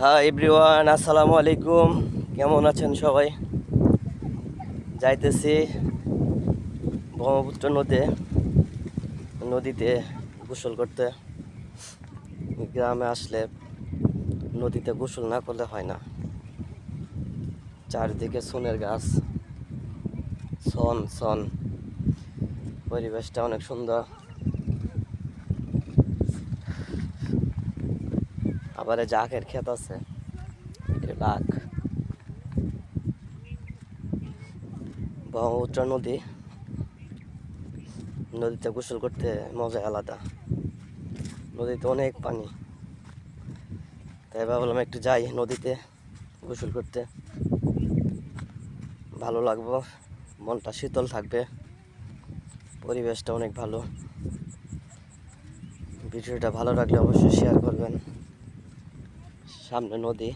হ্যাঁ এভরিওয়ান, আসসালামু আলাইকুম। কেমন আছেন সবাই? যাইতেছি ব্রহ্মপুত্র নদীতে গোসল করতে। গ্রামে আসলে নদীতে গোসল না করলে হয় না। চারিদিকে সনের গাছ, সন সন, পরিবেশটা অনেক সুন্দর। আবার এই যে আখের ক্ষেত আছে, এটা আখ। ব্রহ্মপুত্র নদীতে গোসল করতে মজা আলাদা। নদীতে অনেক পানি, তাই ভাবলাম একটু যাই নদীতে গোসল করতে। ভালো লাগবো, মনটা শীতল থাকবে, পরিবেশটা অনেক ভালো। ভিডিওটা ভালো লাগলে অবশ্যই শেয়ার করবেন। সামনে নদী।